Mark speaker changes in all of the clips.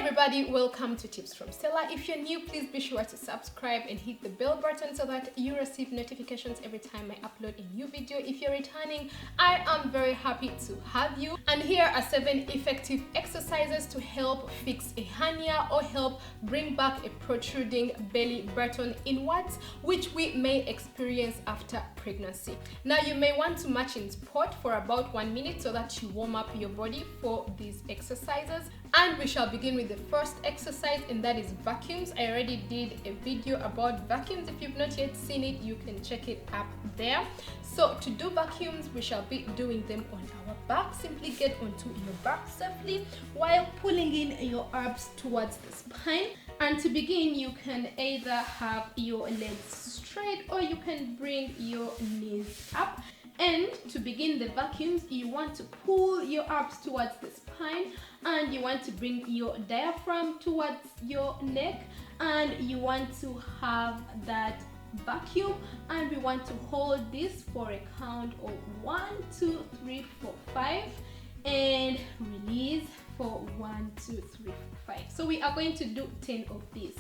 Speaker 1: everybody, welcome to Tips from Stella. If you're new, please be sure to subscribe and hit the bell button so that you receive notifications every time I upload a new video. If you're returning, I am very happy to have you. And here are 7 effective exercises to help fix a hernia or help bring back a protruding belly button inwards, which we may experience after pregnancy. Now, you may want to match in spot for about 1 minute so that you warm up your body for these exercises. And we shall begin with the first exercise, and that is vacuums. I already did a video about vacuums. If you've not yet seen it, you can check it up there. So to do vacuums, we shall be doing them on our back. Simply get onto your back safely while pulling in your abs towards the spine. And to begin, you can either have your legs straight or you can bring your knees up. And to begin the vacuums, you want to pull your abs towards the spine, and you want to bring your diaphragm towards your neck, and you want to have that vacuum, and we want to hold this for a count of 1, 2, 3, 4, 5, and release for 1, 2, 3, 4, 5. So we are going to do 10 of these.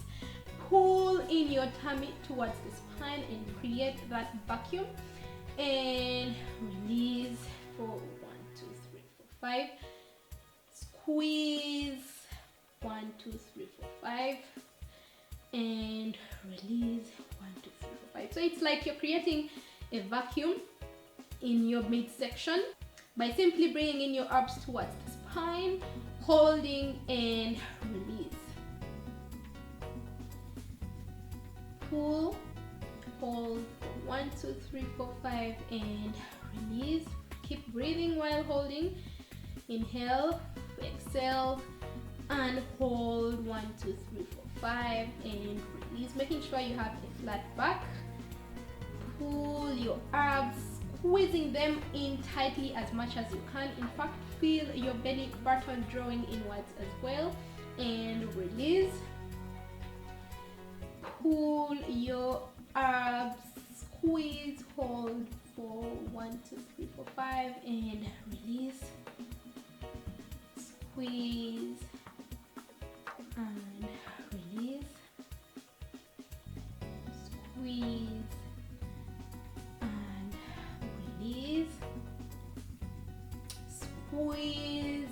Speaker 1: Pull in your tummy towards the spine and create that vacuum, and release for 1, 2, 3, 4, 5. Squeeze 1, 2, 3, 4, 5, and release 1, 2, 3, 4, 5. So it's like you're creating a vacuum in your midsection by simply bringing in your abs towards the spine, holding and release. Pull, hold for 1, 2, 3, 4, 5, and release. Keep breathing while holding. Inhale, exhale, and hold 1, 2, 3, 4, 5, and release, making sure you have a flat back. Pull your abs, squeezing them in tightly as much as you can. In fact, feel your belly button drawing inwards as well, and release. Pull your abs, squeeze, hold for 1, 2, 3, 4, 5, and release. Squeeze and release. Squeeze and release. Squeeze.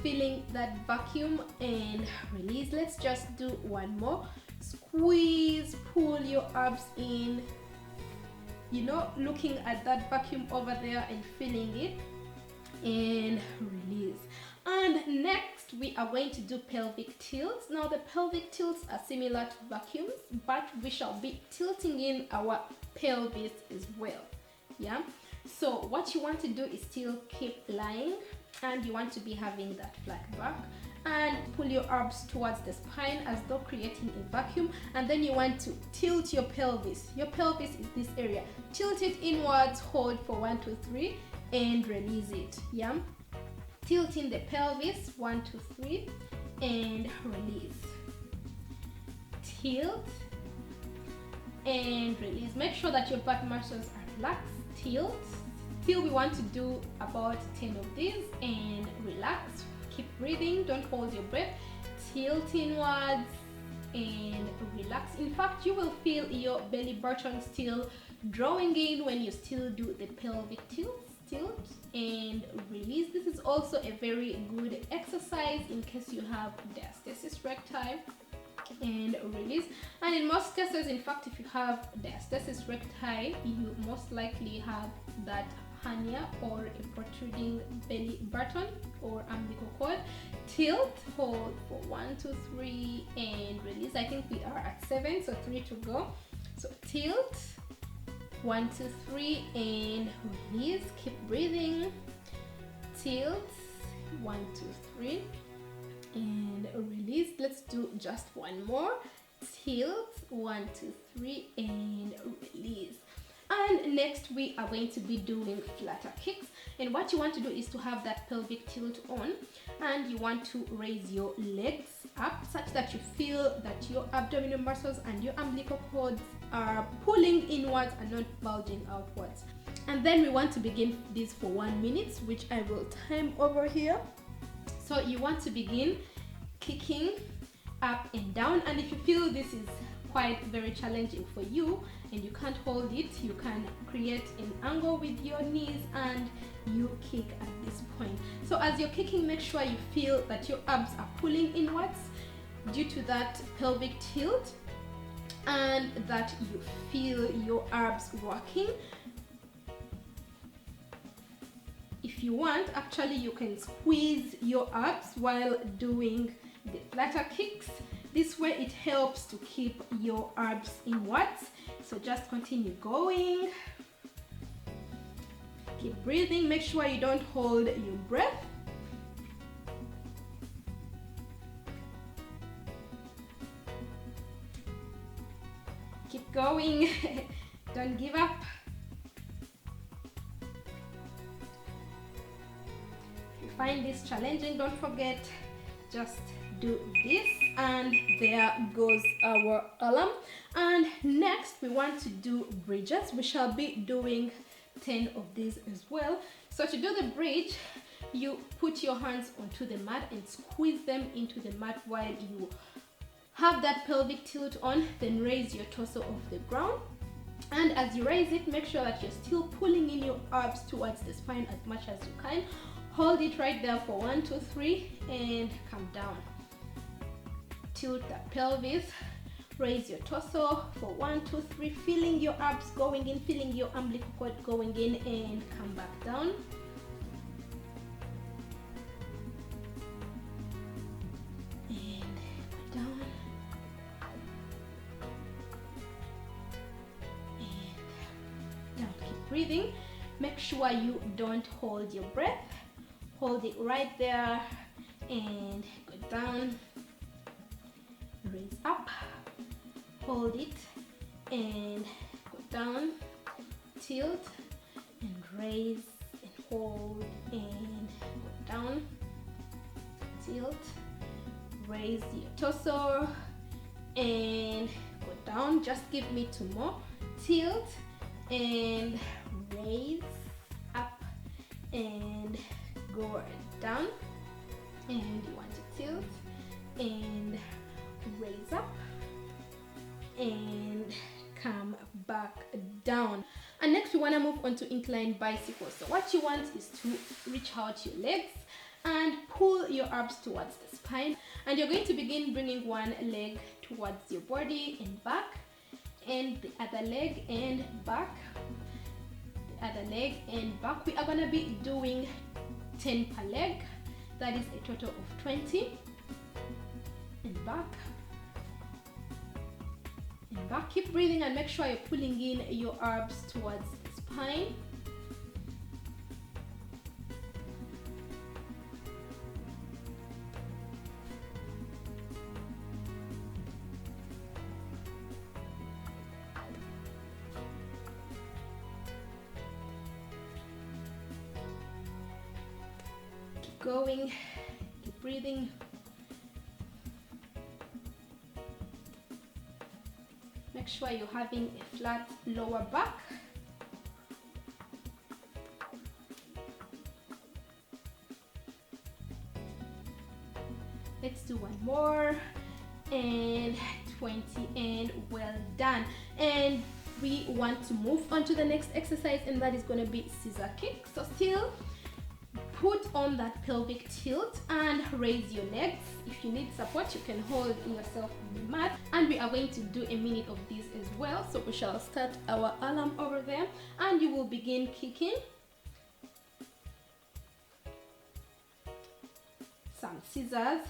Speaker 1: Feeling that vacuum and release. Let's just do one more. Squeeze, pull your abs in, looking at that vacuum over there and feeling it, and release. And next we are going to do pelvic tilts. Now the pelvic tilts are similar to vacuums, but we shall be tilting in our pelvis as well. Yeah, so what you want to do is still keep lying, and you want to be having that flat back, and pull your abs towards the spine as though creating a vacuum, and then you want to tilt your pelvis. Your pelvis is this area. Tilt it inwards, hold for 1, 2, 3, and release it. Yeah, tilting the pelvis, 1, 2, 3, and release. Tilt and release. Make sure that your back muscles are relaxed. Tilt till we want to do about 10 of these, and relax. Keep breathing, don't hold your breath. Tilt inwards and relax. In fact, you will feel your belly button still drawing in when you still do the pelvic tilt and release. This is also a very good exercise in case you have diastasis recti, and release. And in most cases, in fact, if you have diastasis recti, you most likely have that hernia or a protruding belly button or umbilical cord. Tilt, hold for 1, 2, 3, and release. I think we are at 7, so 3 to go. So tilt, 1, 2, 3, and release. Keep breathing. Tilt, 1, 2, 3, and release. Let's do just one more. Tilt, 1, 2, 3, and release. And next we are going to be doing flutter kicks, and what you want to do is to have that pelvic tilt on, and you want to raise your legs up such that you feel that your abdominal muscles and your umbilical cords are pulling inwards and not bulging outwards. And then we want to begin this for 1 minute, which I will time over here. So you want to begin kicking up and down, and if you feel this is quite very challenging for you and you can't hold it, you can create an angle with your knees and you kick at this point. So as you're kicking, make sure you feel that your abs are pulling inwards due to that pelvic tilt, and that you feel your abs working. If you want, actually you can squeeze your abs while doing the flutter kicks. This way it helps to keep your abs inwards. So just continue going, keep breathing, make sure you don't hold your breath. Keep going, don't give up. If you find this challenging, don't forget, just do this, and there goes our alarm. And next we want to do bridges. We shall be doing 10 of these as well. So to do the bridge, you put your hands onto the mat and squeeze them into the mat while you have that pelvic tilt on, then raise your torso off the ground. And as you raise it, make sure that you're still pulling in your abs towards the spine as much as you can. Hold it right there for 1, 2, 3 and come down. Tilt that pelvis, raise your torso for 1, 2, 3, feeling your abs going in, feeling your umbilical cord going in, and come back down. And go down. And down. Keep breathing. Make sure you don't hold your breath. Hold it right there and go down. Raise up, hold it and go down, tilt and raise and hold and go down, tilt, raise your torso and go down. Just give me 2 more. Tilt and raise up and go down, and you want to tilt and raise up and come back down. And next we want to move on to inclined bicycles. So what you want is to reach out your legs and pull your abs towards the spine, and you're going to begin bringing one leg towards your body and back, and the other leg and back, the other leg and back. We are going to be doing 10 per leg. That is a total of 20. And back and back. Keep breathing and make sure you're pulling in your abs towards the spine. Keep going, keep breathing. Make sure you're having a flat lower back. Let's do one more, and 20, and well done. And we want to move on to the next exercise, and that is going to be scissor kick. So still put on that pelvic tilt and raise your legs. If you need support, you can hold yourself on the mat, and we are going to do a minute of this as well. So we shall start our alarm over there, and you will begin kicking some scissors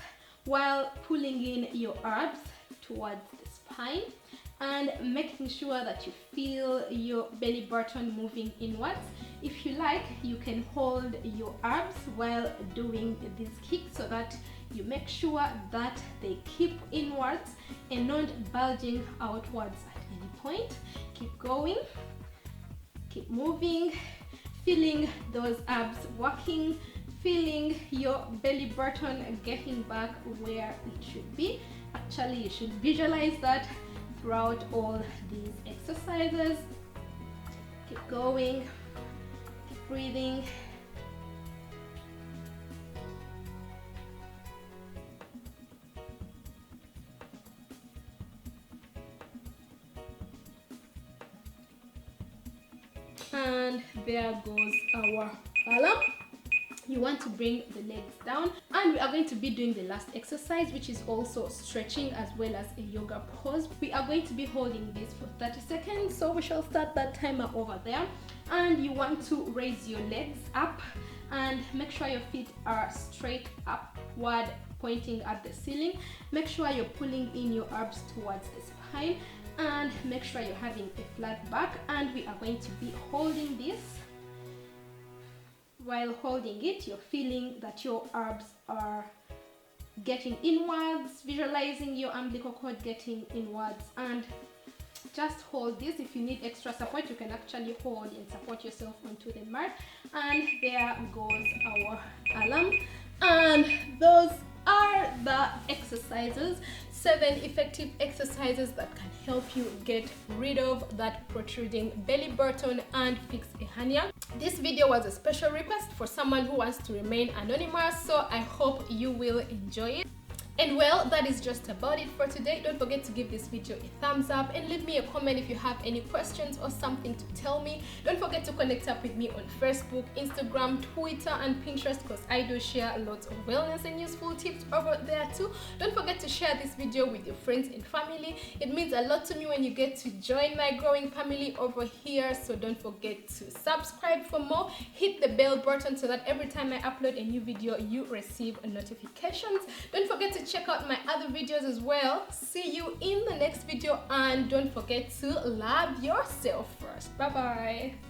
Speaker 1: while pulling in your abs towards the spine and making sure that you feel your belly button moving inwards. If you like, you can hold your abs while doing these kicks so that you make sure that they keep inwards and not bulging outwards at any point. Keep going, keep moving, feeling those abs working, feeling your belly button getting back where it should be. Actually, you should visualize that throughout all these exercises. Keep going, keep breathing. and there goes our alarm. You want to bring the legs down, and we are going to be doing the last exercise, which is also stretching as well as a yoga pose. We are going to be holding this for 30 seconds, so we shall start that timer over there. And you want to raise your legs up and make sure your feet are straight upward, pointing at the ceiling. Make sure you're pulling in your abs towards the spine, and make sure you're having a flat back. And we are going to be holding this. While holding it, you're feeling that your abs are getting inwards, visualizing your umbilical cord getting inwards, and just hold this. If you need extra support, you can actually hold and support yourself onto the mat. And there goes our alarm. And those are the exercises, 7 effective exercises that can help you get rid of that protruding belly button and fix a hernia. This video was a special request for someone who wants to remain anonymous, so I hope you will enjoy it. And well, that is just about it for today. Don't forget to give this video a thumbs up and leave me a comment if you have any questions or something to tell me. Don't forget to connect up with me on Facebook, Instagram, Twitter, and Pinterest, because I do share lots of wellness and useful tips over there too. Don't forget to share this video with your friends and family. It means a lot to me when you get to join my growing family over here, so don't forget to subscribe for more. Hit the bell button so that every time I upload a new video, you receive notifications. Don't forget to check out my other videos as well. See you in the next video, and don't forget to love yourself first. Bye bye.